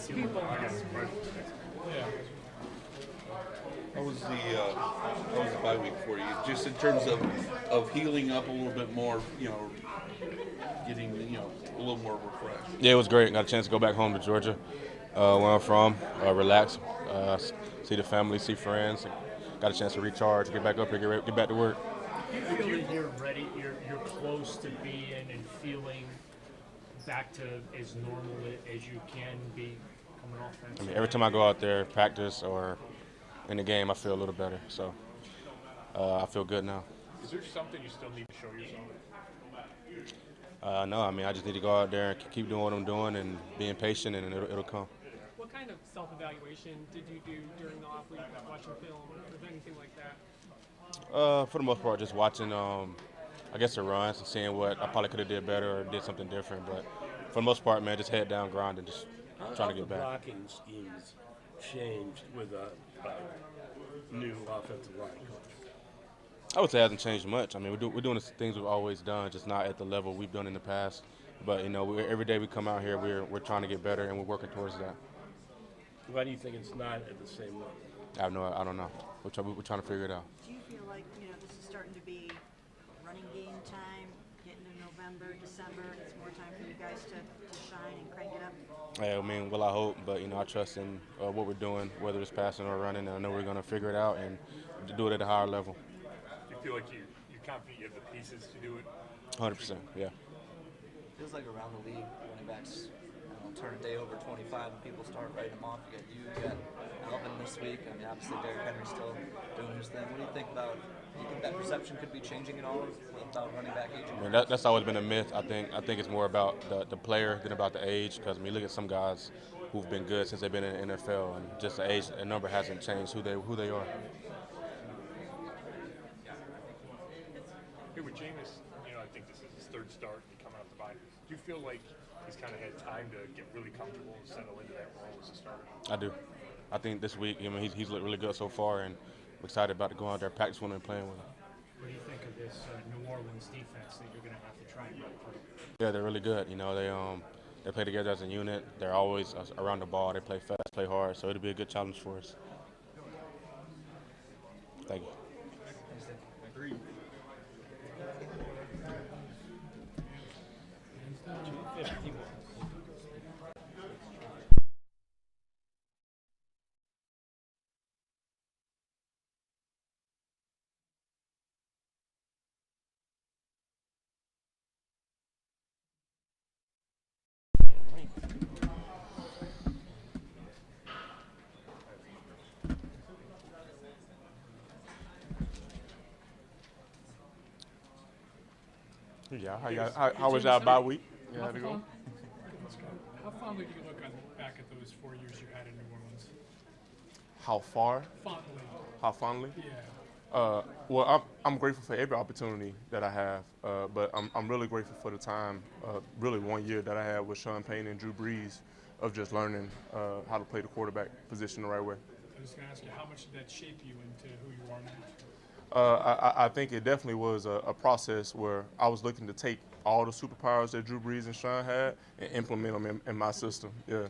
people. Yeah. How was the bye week for you? Just in terms of healing up a little bit more, getting a little more refreshed. Yeah, it was great. Got a chance to go back home to Georgia, where I'm from, relax, see the family, see friends. Got a chance to recharge, get back up here, get back to work. Do you feel that you're ready? You're close to being and feeling back to as normal as you can be coming off that. I mean, every time I go out there, practice or in the game, I feel a little better. So I feel good now. Is there something you still need to show yourself? No, I mean, I just need to go out there and keep doing what I'm doing and being patient, and it'll come. What kind of self-evaluation did you do during the off week, watching film or anything like that? For the most part, just watching, I guess, the runs and seeing what I probably could have did better or did something different. But for the most part, man, just head down, grind, and just trying to get back. How have the blocking schemes changed with a new offensive line coach? I would say it hasn't changed much. I mean, we're doing the things we've always done, just not at the level we've done in the past. But, every day we come out here, we're trying to get better, and we're working towards that. Why do you think it's not at the same level? I don't know. We're trying to figure it out. Do you feel like, this is starting to be running game time, getting to November, December, and it's more time for you guys to shine and crank it up? I mean, well, I hope, but, I trust in what we're doing, whether it's passing or running, and I know we're going to figure it out and do it at a higher level. Do you feel like you're confident you have the pieces to do it? 100%, yeah. Feels like around the league, running backs turn a day over 25 and people start writing them off. You got Alvin this week. I mean, obviously Derrick Henry's still doing his thing. What do you think about? Do you think that perception could be changing at all about running back aging? I mean, that's always been a myth. I think it's more about the player than about the age. Because look at some guys who've been good since they've been in the NFL, and just the age, the number hasn't changed who they are. Hey, with Jameis, I think this is his third start coming off the bye. Do you feel like he's kind of had time to get really comfortable and settle into that role as a starter? I do. I think this week, he's looked really good so far, and I'm excited about to go out there, practice with him, and playing with him. What do you think of this New Orleans defense that you're going to have to try and run through? Yeah, they're really good. They play together as a unit. They're always around the ball. They play fast, play hard, so it'll be a good challenge for us. Thank you. Agreed. Yeah, How was y'all bye week? How fondly do you look back at those 4 years you had in New Orleans? How far? Fondly. How fondly? Yeah. Well, I'm grateful for every opportunity that I have, but I'm really grateful for the time, really 1 year that I had with Sean Payne and Drew Brees, of just learning how to play the quarterback position the right way. I was going to ask you, how much did that shape you into who you are now? I think it definitely was a process where I was looking to take all the superpowers that Drew Brees and Sean had and implement them in my system. Yeah.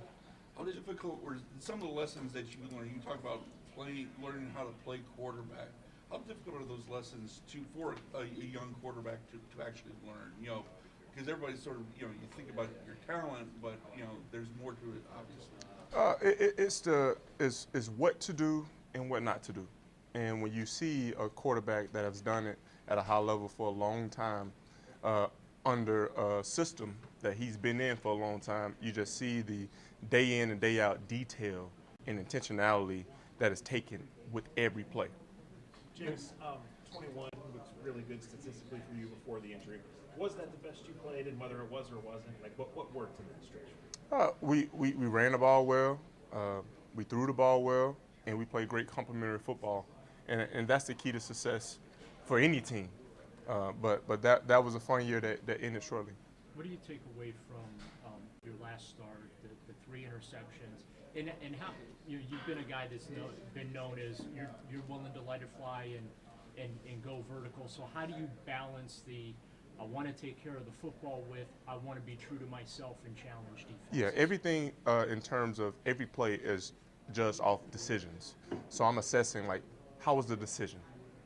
How difficult were some of the lessons that you learned? You talk about learning how to play quarterback. How difficult are those lessons for a young quarterback to actually learn? Because everybody's sort of you think about your talent, but there's more to it, obviously. It's what to do and what not to do. And when you see a quarterback that has done it at a high level for a long time, under a system that he's been in for a long time, you just see the day in and day out detail and intentionality that is taken with every play. James, 21 looks really good statistically for you before the injury. Was that the best you played, and whether it was or wasn't? Like, what worked in that stretch? We ran the ball well, we threw the ball well, and we played great complementary football. And that's the key to success for any team. But that was a fun year that ended shortly. What do you take away from your last start, the 3 interceptions, and how you've been a guy that's been known as you're willing to let it fly and go vertical. So how do you balance the I want to take care of the football with. I want to be true to myself and challenge defense. Yeah, everything in terms of every play is judged off decisions. So I'm assessing like, how was the decision,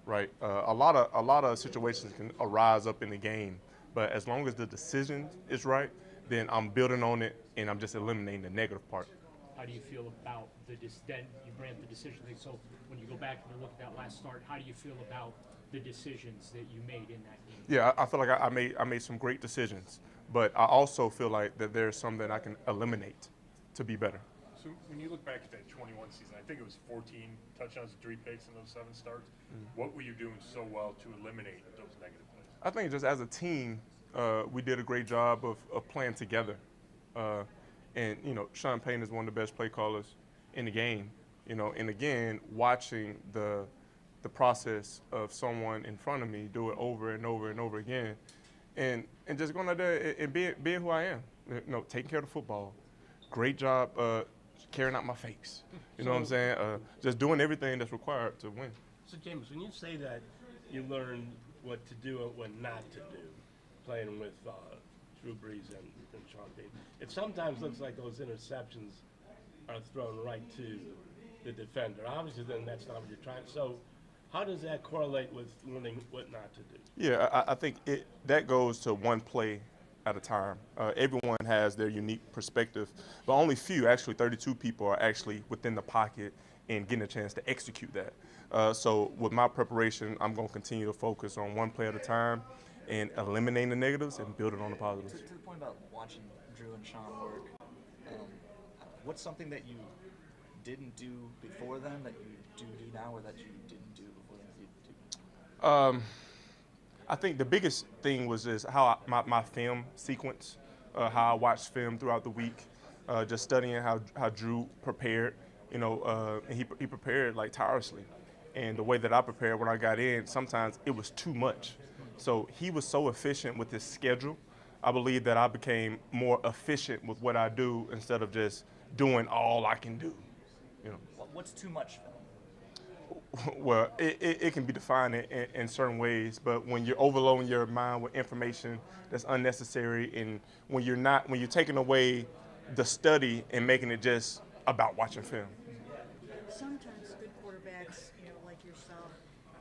right? A lot of situations can arise up in the game, but as long as the decision is right, then I'm building on it and I'm just eliminating the negative part. How do you feel about then you ran the decision thing? So when you go back and you look at that last start, how do you feel about the decisions that you made in that game? Yeah, I feel like I made some great decisions, but I also feel like that there's some that I can eliminate to be better. So when you look back at that 21 season, I think it was 14 touchdowns and 3 picks in those 7 starts. What were you doing so well to eliminate those negative plays? I think just as a team, we did a great job of playing together. And, you know, Sean Payton is one of the best play callers in the game. You know, and again, watching the process of someone in front of me do it over and over and over again, and just going out there and being who I am. You know, taking care of the football. Great job carrying out my fakes. You know what I'm saying? Just doing everything that's required to win. So, James, when you say that you learn what to do and what not to do, playing with Drew Brees and Sean Payton, it sometimes looks like those interceptions are thrown right to the defender. Obviously, then that's not what you're trying. So, how does that correlate with learning what not to do? Yeah, I think that goes to one play at a time. Everyone has their unique perspective, but only few, actually 32 people, are actually within the pocket and getting a chance to execute that. So with my preparation, I'm going to continue to focus on one play at a time and eliminating the negatives and building on the positives. To the point about watching Drew and Sean work, what's something that you didn't do before then that you do now, or that you didn't do before then that you do? I think the biggest thing was just how my film sequence, how I watched film throughout the week, just studying how Drew prepared, you know, and he prepared like tirelessly. And the way that I prepared when I got in, sometimes it was too much. So he was so efficient with his schedule. I believe that I became more efficient with what I do instead of just doing all I can do. You know. What's too much? Well, it can be defined in certain ways, but when you're overloading your mind with information that's unnecessary, and when you're taking away the study and making it just about watching film. Sometimes good quarterbacks, you know, like yourself,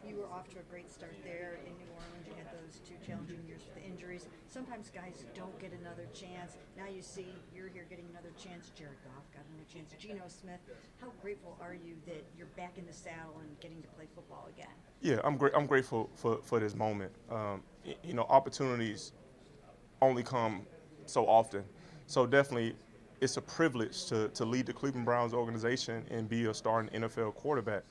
you were off to a great start there in New Orleans. You had those 2 challenging years with the injuries. Sometimes guys don't get another chance. Now you see you're here getting another chance. Jared Goff got another chance. Geno Smith. How grateful are you that you're back in the saddle and getting to play football again? Yeah, I'm grateful for this moment. You know, opportunities only come so often. So definitely, it's a privilege to lead the Cleveland Browns organization and be a starting NFL quarterback.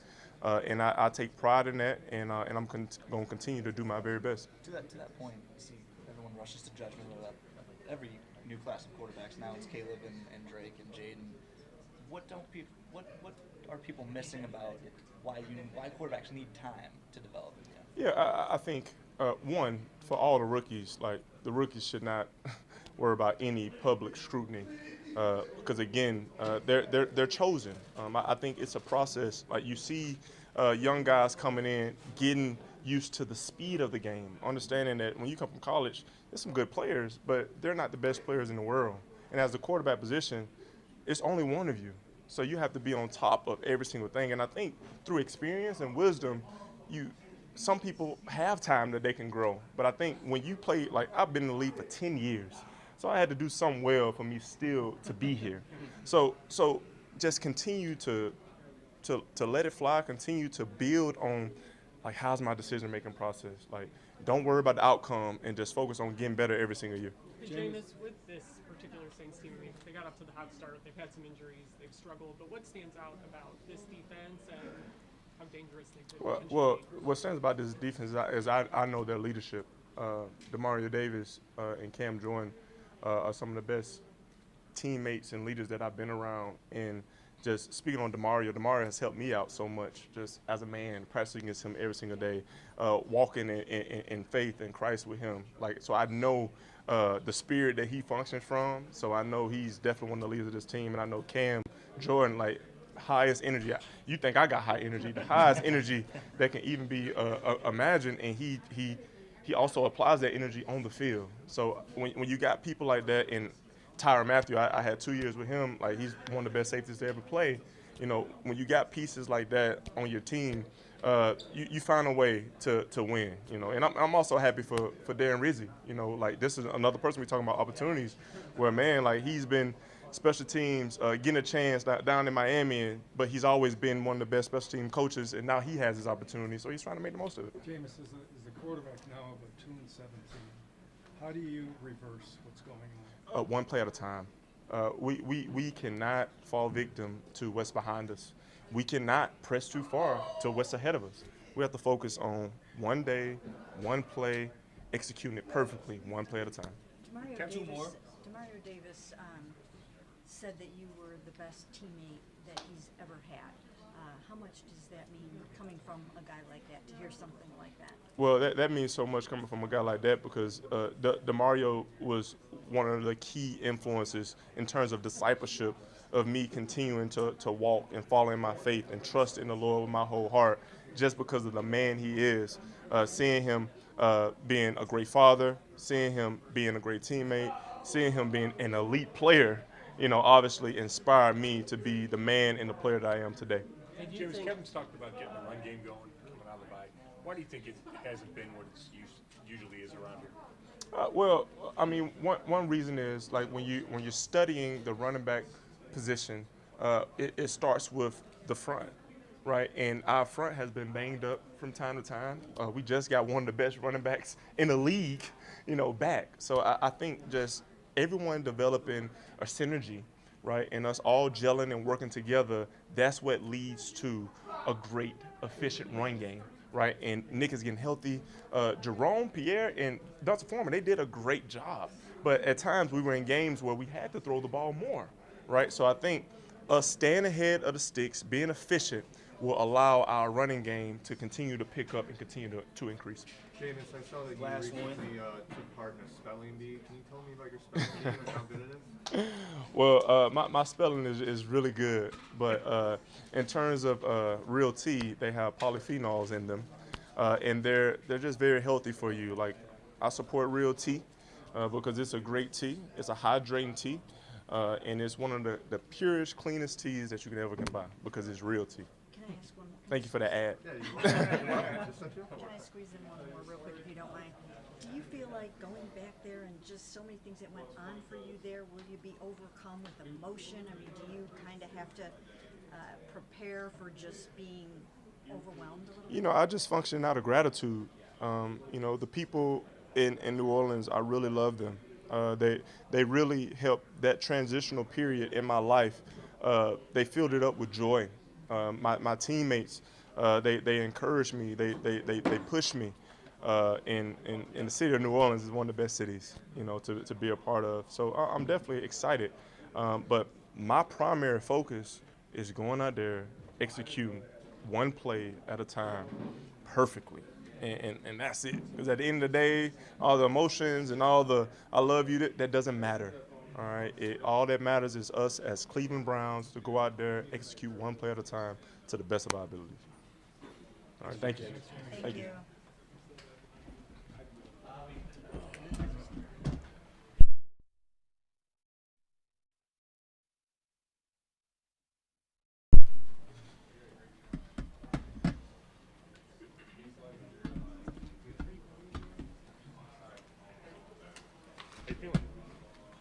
And I take pride in that, and I'm going to continue to do my very best. To that point, see, everyone rushes to judgment about every new class of quarterbacks. Now it's Caleb and Drake and Jaden. What are people missing about why quarterbacks need time to develop? Yeah, I think one, for all the rookies, like the rookies should not worry about any public scrutiny. Because again, they're chosen. I think it's a process. Like you see young guys coming in, getting used to the speed of the game, understanding that when you come from college, there's some good players, but they're not the best players in the world. And as the quarterback position, it's only one of you. So you have to be on top of every single thing. And I think through experience and wisdom, some people have time that they can grow. But I think when you play, like I've been in the league for 10 years. So I had to do something well for me still to be here. So just continue to let it fly, continue to build on, like, how's my decision-making process? Like, don't worry about the outcome and just focus on getting better every single year. Jameis, with this particular Saints team, I mean, they got up to the hot start, they've had some injuries, they've struggled, but what stands out about this defense and how dangerous they could potentially Well, be? what stands about this defense is I know their leadership. Demario Davis and Cam Jordan are some of the best teammates and leaders that I've been around. And just speaking on Demario has helped me out so much just as a man, practicing against him every single day, walking in faith in Christ with him. Like, so I know the spirit that he functions from, so I know he's definitely one of the leaders of this team. And I know Cam Jordan, like, highest energy. You think I got high energy, the highest energy that can even be imagined, and he he also applies that energy on the field. So when you got people like that, and Tyrann Mathieu, I had 2 years with him. Like, he's one of the best safeties to ever play. You know, when you got pieces like that on your team, you find a way to win. You know, and I'm also happy for Darren Rizzi. You know, like, this is another person we're talking about opportunities, where, man, like, he's been special teams, getting a chance down in Miami, but he's always been one of the best special team coaches, and now he has his opportunity, so he's trying to make the most of it. Jameis, as a quarterback now of a 2-17, how do you reverse what's going on? One play at a time. We cannot fall victim to what's behind us. We cannot press too far to what's ahead of us. We have to focus on one day, one play, executing it perfectly, one play at a time. Demario Davis said that you were the best teammate that he's ever had. How much does that mean coming from a guy like that, to hear something like that? Well, that means so much coming from a guy like that, because Demario was one of the key influences in terms of discipleship of me continuing to walk and follow in my faith and trust in the Lord with my whole heart, just because of the man he is. Seeing him being a great father, seeing him being a great teammate, seeing him being an elite player, you know, obviously inspired me to be the man and the player that I am today. James, Kevin's talked about getting the run game going, coming out of the bye. Why do you think it hasn't been what it usually is around here? Well, I mean, one reason is, like, when you're studying the running back position, it starts with the front, right? And our front has been banged up from time to time. We just got one of the best running backs in the league, you know, back. So I think just everyone developing a synergy, right, and us all gelling and working together, that's what leads to a great, efficient run game, right? And Nick is getting healthy. Jerome, Pierre, and Dr. Foreman, they did a great job. But at times we were in games where we had to throw the ball more, right? So I think us staying ahead of the sticks, being efficient, will allow our running game to continue to pick up and continue to increase. Jameis, I saw that you recently took part in a spelling bee. Can you tell me about your spelling bee and how good it is? Well, my spelling is really good, but in terms of real tea, they have polyphenols in them, and they're just very healthy for you. Like, I support real tea because it's a great tea. It's a hydrating tea, and it's one of the purest, cleanest teas that you can ever buy because it's real tea. Can I ask one? Thank you for the ad. Can I squeeze in one more real quick, if you don't mind? Do you feel like going back there and just so many things that went on for you there, will you be overcome with emotion? I mean, do you kind of have to prepare for just being overwhelmed a little bit? You know, I just function out of gratitude. You know, the people in New Orleans, I really love them. They really helped that transitional period in my life. They filled it up with joy. My teammates, they encouraged me. They pushed me. And the city of New Orleans is one of the best cities, you know, to be a part of. So I'm definitely excited. But my primary focus is going out there, executing one play at a time perfectly. And that's it. Because at the end of the day, all the emotions and all the I love you, that doesn't matter. All right. All that matters is us as Cleveland Browns to go out there, execute one play at a time to the best of our abilities. All right. Thank you. Thank you.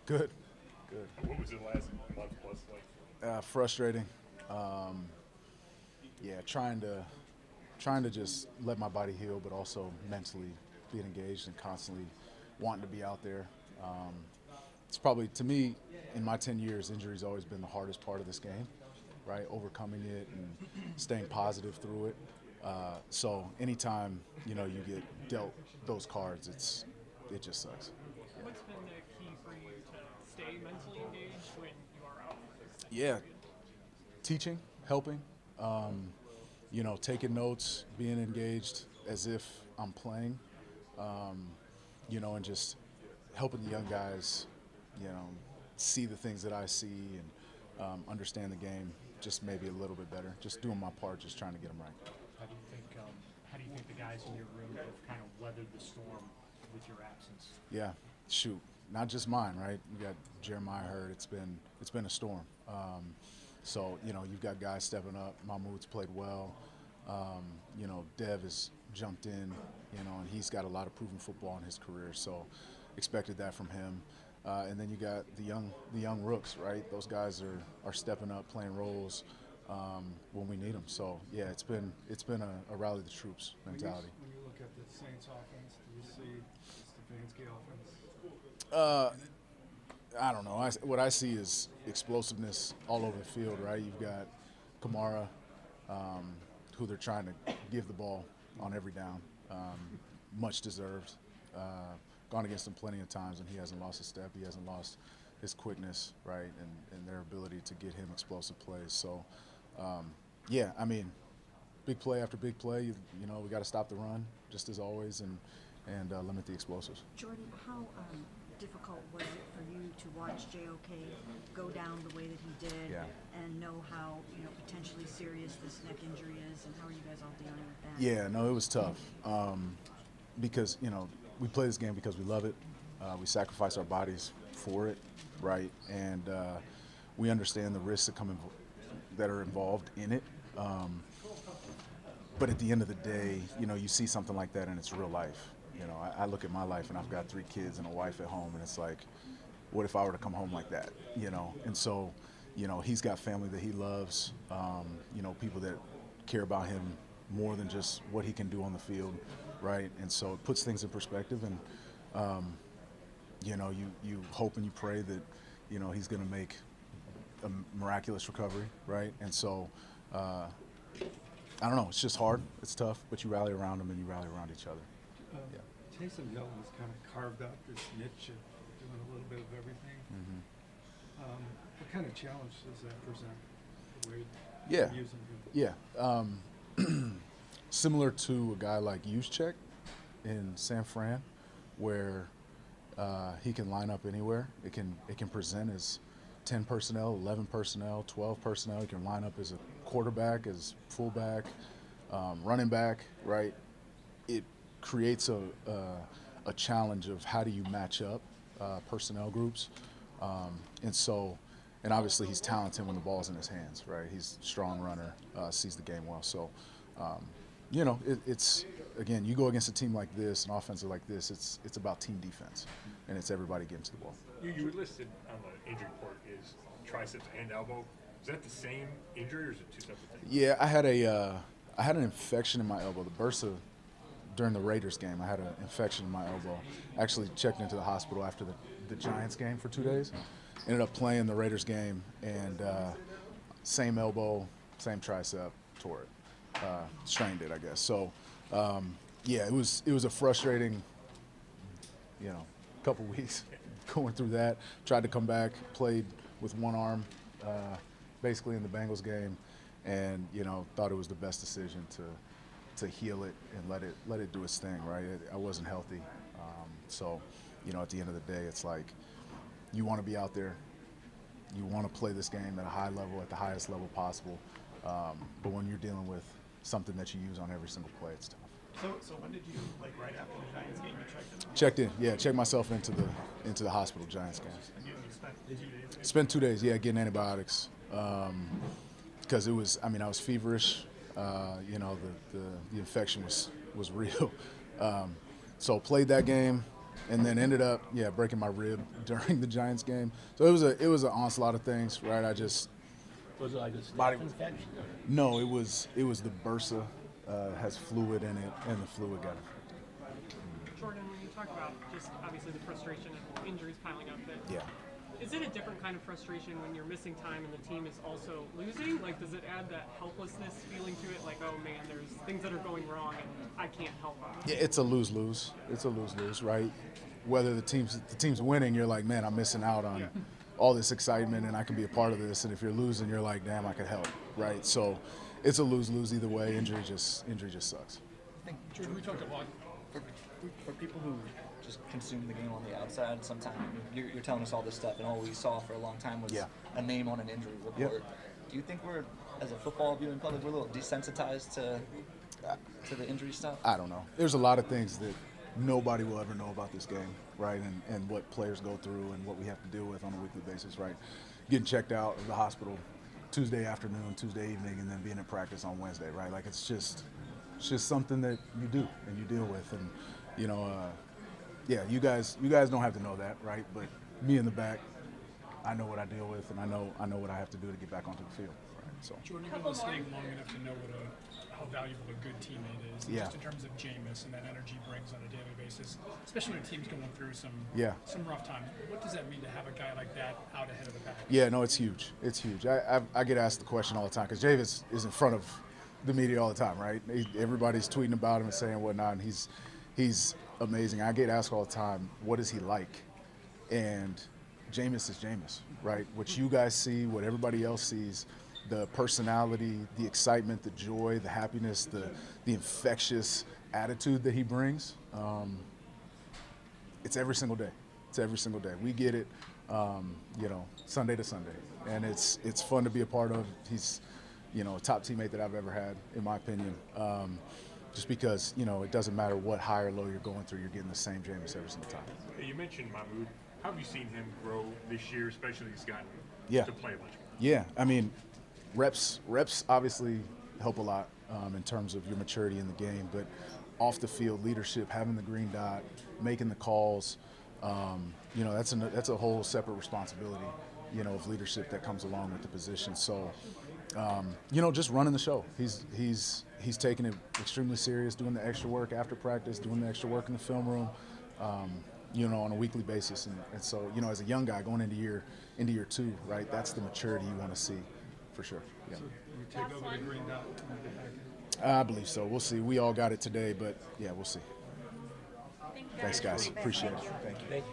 Good. What was it last month plus like? Frustrating. Yeah, trying to just let my body heal, but also mentally being engaged and constantly wanting to be out there. It's probably, to me, in my 10 years, injury's always been the hardest part of this game, right? Overcoming it and staying positive through it. So anytime, you know, you get dealt those cards, it just sucks. What's been the key for you to stay mentally engaged when you are out for this? Yeah, teaching, helping, you know, taking notes, being engaged as if I'm playing, you know, and just helping the young guys, you know, see the things that I see and understand the game just maybe a little bit better. Just doing my part, just trying to get them right. How do you think the guys guys in your room that have kind of weathered the storm with your absence? Yeah, shoot, not just mine, right? You got Jeremiah hurt. It's been a storm. So you've got guys stepping up. Mahmoud's played well. Dev has jumped in, and he's got a lot of proven football in his career. So expected that from him. And then you got the young rooks, right? Those guys are stepping up, playing roles when we need them. So yeah, it's been a rally the troops mentality. When you look at the Saints offense, do you see Stefanski offense? I don't know. What I see is explosiveness all over the field, right? You've got Kamara, who they're trying to give the ball on every down, much deserved. Gone against him plenty of times, and he hasn't lost a step. He hasn't lost his quickness, right, and their ability to get him explosive plays. So, yeah, I mean, big play after big play. We got to stop the run, just as always, and limit the explosives. Jordan, how difficult was it for you to watch JOK go down the way that he did, and know how potentially serious this neck injury is, and how are you guys all dealing with that? Yeah, no, it was tough because we play this game because we love it. We sacrifice our bodies for it, right? And we understand the risks that are involved in it. But at the end of the day, you see something like that and it's real life. I look at my life and I've got 3 kids and a wife at home, and it's like, what if I were to come home like that? And so, he's got family that he loves, people that care about him more than just what he can do on the field, right? And so it puts things in perspective, and you hope and you pray that he's going to make a miraculous recovery, right? And so I don't know, it's just hard, it's tough, but you rally around him and you rally around each other. Taysom Hill has kind of carved out this niche of doing a little bit of everything. What kind of challenge does that present? The way you're using him? Similar to a guy like Juszczyk in San Fran, where he can line up anywhere. It can present as 10 personnel, 11 personnel, 12 personnel. He can line up as a quarterback, as fullback, running back, right? It creates a challenge of how do you match up personnel groups. And obviously he's talented when the ball's in his hands, right? He's a strong runner, sees the game well. So, it's, again, you go against a team like this, an offensive like this, it's about team defense, and it's everybody getting to the ball. You were listed on the injury report is triceps and elbow. Is that the same injury, or is it 2 separate things? Yeah, I had an infection in my elbow, the bursa. During the Raiders game, I had an infection in my elbow. Actually checked into the hospital after the Giants game for 2 days. Ended up playing the Raiders game, and same elbow, same tricep, tore it. Strained it, I guess. So, yeah, it was a frustrating, couple weeks going through that. Tried to come back, played with one arm, basically in the Bengals game, and thought it was the best decision to heal it and let it do its thing, right? I wasn't healthy, so at the end of the day, it's like you want to be out there, you want to play this game at a high level, at the highest level possible, but when you're dealing with something that you use on every single play, it's tough. So when did you, right after the Giants game, you checked in? Checked in, yeah, checked myself into the hospital, Giants game. And you spent 2 days there? Spent 2 days, yeah, getting antibiotics, because I was feverish. The infection was real. So played that game, and then ended up breaking my rib during the Giants game. So it was an onslaught of things, right? Was it like a staph infection? No, it was the bursa, has fluid in it, and the fluid got it. Jordan, when you talk about just obviously the frustration and injuries piling up, Yeah. Is it a different kind of frustration when you're missing time and the team is also losing? Like, does it add that helplessness feeling to it? Like, oh man, there's things that are going wrong and I can't help them. Yeah, it's a lose-lose. It's a lose-lose, right? Whether the team's winning, you're like, man, I'm missing out on all this excitement and I can be a part of this. And if you're losing, you're like, damn, I could help, right? So it's a lose-lose either way. Injury just sucks. I think, Jordan, we talked about for people who just consume the game on the outside, sometimes you're telling us all this stuff, and all we saw for a long time was a name on an injury report. Do you think we're, as a football viewing public, we're a little desensitized to to the injury stuff? I don't know. There's a lot of things that nobody will ever know about this game, right? And what players go through and what we have to deal with on a weekly basis, right? Getting checked out of the hospital Tuesday afternoon, Tuesday evening, and then being in practice on Wednesday, right? Like it's just something that you do and you deal with. And, you know, yeah, you guys don't have to know that, right? But me in the back, I know what I deal with, and I know what I have to do to get back onto the field. Right? So. Jordan, you've been listening long enough to know how valuable a good teammate is, yeah. Just in terms of Jameis and that energy he brings on a daily basis, especially when a team's going through some rough times. What does that mean to have a guy like that out ahead of the pack? Yeah, no, it's huge. It's huge. I get asked the question all the time because Jameis is in front of the media all the time, right? Everybody's tweeting about him and saying whatnot, and he's amazing. I get asked all the time, what is he like? And Jameis is Jameis, right? What you guys see, what everybody else sees, the personality, the excitement, the joy, the happiness, the infectious attitude that he brings, it's every single day. It's every single day. We get it, you know, Sunday to Sunday. And it's fun to be a part of. He's, you know, a top teammate that I've ever had, in my opinion. Just because, you know, it doesn't matter what high or low you're going through, you're getting the same Jameis every single time. You mentioned Mahmoud. How have you seen him grow this year, especially as he's gotten to play much more? Yeah, I mean, reps obviously help a lot in terms of your maturity in the game, but off the field leadership, having the green dot, making the calls, you know, that's a whole separate responsibility, you know, of leadership that comes along with the position. So, you know, just running the show. He's taking it extremely serious, doing the extra work after practice, doing the extra work in the film room, you know, on a weekly basis. And so, you know, as a young guy going into year 2, right, that's the maturity you want to see for sure. Yeah. So you take over the green dot when you get back in? I believe so. We'll see. We all got it today, but yeah, we'll see. Thanks, guys. Appreciate it. Thank you. Thank you.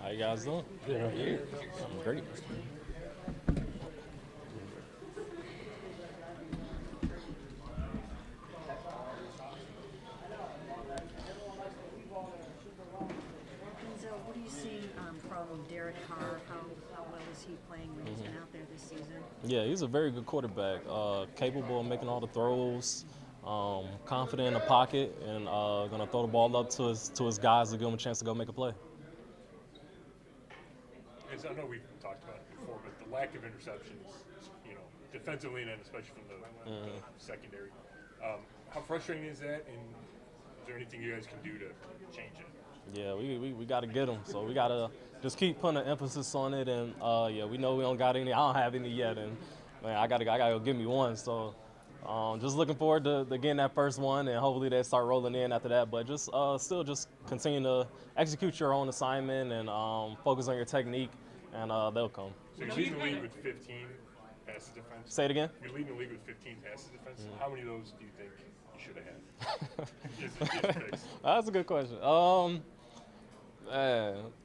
How you guys doing? Good. I'm great. Denzel, what are you seeing from Derek Carr? How well is he playing when he's been out there this season? Yeah, he's a very good quarterback, capable of making all the throws, confident in the pocket, and going to throw the ball up to his guys to give him a chance to go make a play. As I know we've talked about it before, but the lack of interceptions, you know, defensively and especially from the secondary, how frustrating is that? And is there anything you guys can do to change it? Yeah, we got to get them. So we got to just keep putting an emphasis on it. And yeah, we know we don't got any. I don't have any yet, and man, I gotta go give me one. So just looking forward to getting that first one, and hopefully they start rolling in after that. But just still just continue to execute your own assignment and focus on your technique, and they'll come. So you're leading the league with 15 passes defense. Say it again. You're leading the league with 15 passes defense. How many of those do you think you should have had? That's a good question.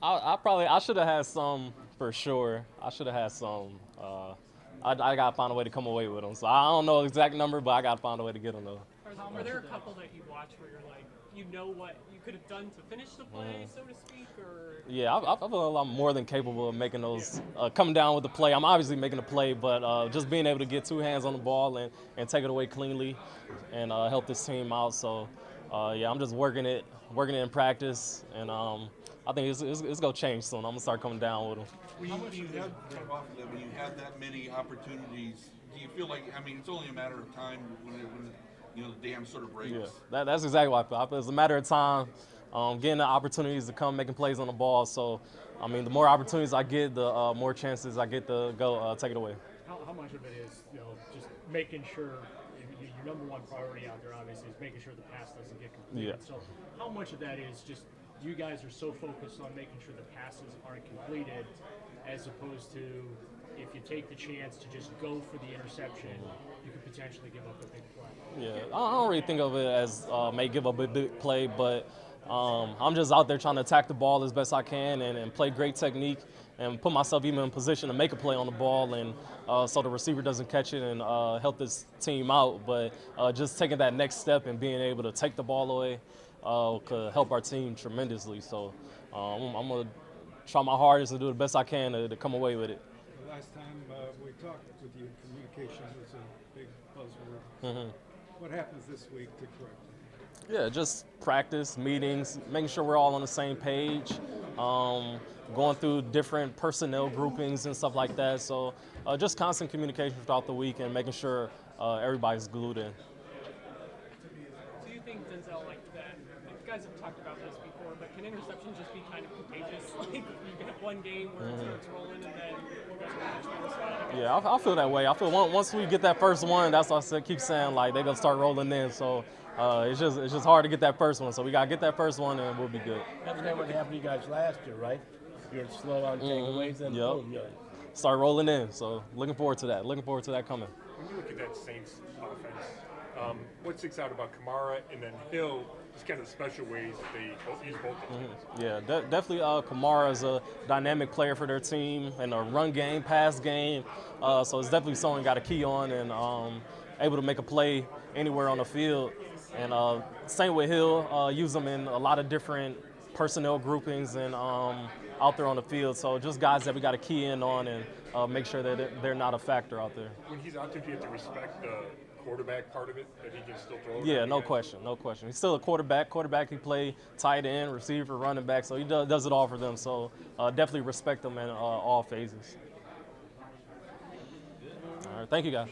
I should have had some for sure. I should have had some. I got to find a way to come away with them. So I don't know the exact number, but I got to find a way to get them though. Are there a couple that you watch where you're like, you know what you could have done to finish the play, so to speak? Or yeah, I feel a lot more than capable of making those, coming down with the play. I'm obviously making a play, but just being able to get two hands on the ball and take it away cleanly and help this team out. So, yeah, I'm just working it in practice, and I think it's going to change soon. I'm going to start coming down with them. How much do you have when you have that many opportunities? Do you feel like, I mean, it's only a matter of time when you know, the dam sort of breaks? Yeah, that's exactly what I feel. I feel it's a matter of time, getting the opportunities to come making plays on the ball. So, I mean, the more opportunities I get, the more chances I get to go take it away. How much of it is, you know, just making sure your number one priority out there, obviously, is making sure the pass doesn't get completed. Yeah. So how much of that is just you guys are so focused on making sure the passes aren't completed, as opposed to if you take the chance to just go for the interception, you could potentially give up a big play? Yeah, I don't really think of it as may give up a big play, but I'm just out there trying to attack the ball as best I can and play great technique and put myself even in position to make a play on the ball, and so the receiver doesn't catch it and help this team out. But just taking that next step and being able to take the ball away could help our team tremendously. So I'm gonna try my hardest and do the best I can to come away with it. The last time we talked with you, communication was a big buzzword. Mm-hmm. What happens this week to correct it? Yeah, just practice, meetings, making sure we're all on the same page, going through different personnel groupings and stuff like that. So just constant communication throughout the week and making sure everybody's glued in. Do you think, Denzel, like that, you guys have talked about this before, but can interceptions just be kind of contagious? Like you get one game where it starts rolling and then you guys are just on the spot. Yeah, I feel that way. I feel once we get that first one, that's what I keep saying, like they're gonna start rolling in. So it's just hard to get that first one. So we gotta get that first one and we'll be good. That's kind of what happened to you guys last year, right? You're slow on takeaways and boom, start rolling in. So looking forward to that. Looking forward to that coming. When you look at that Saints offense, what sticks out about Kamara and then Hill, just kind of special ways that they use both of them? Yeah, definitely Kamara is a dynamic player for their team and a run game, pass game. So it's definitely someone got a key on and able to make a play anywhere on the field. And same with Hill, use them in a lot of different personnel groupings and out there on the field. So just guys that we got to key in on and make sure that they're not a factor out there. When he's out there, do you have to respect the quarterback part of it, that he can still throw? Yeah, no question. He's still a quarterback. Quarterback can play tight end, receiver, running back, so he does it all for them. So definitely respect them in all phases. All right, thank you, guys.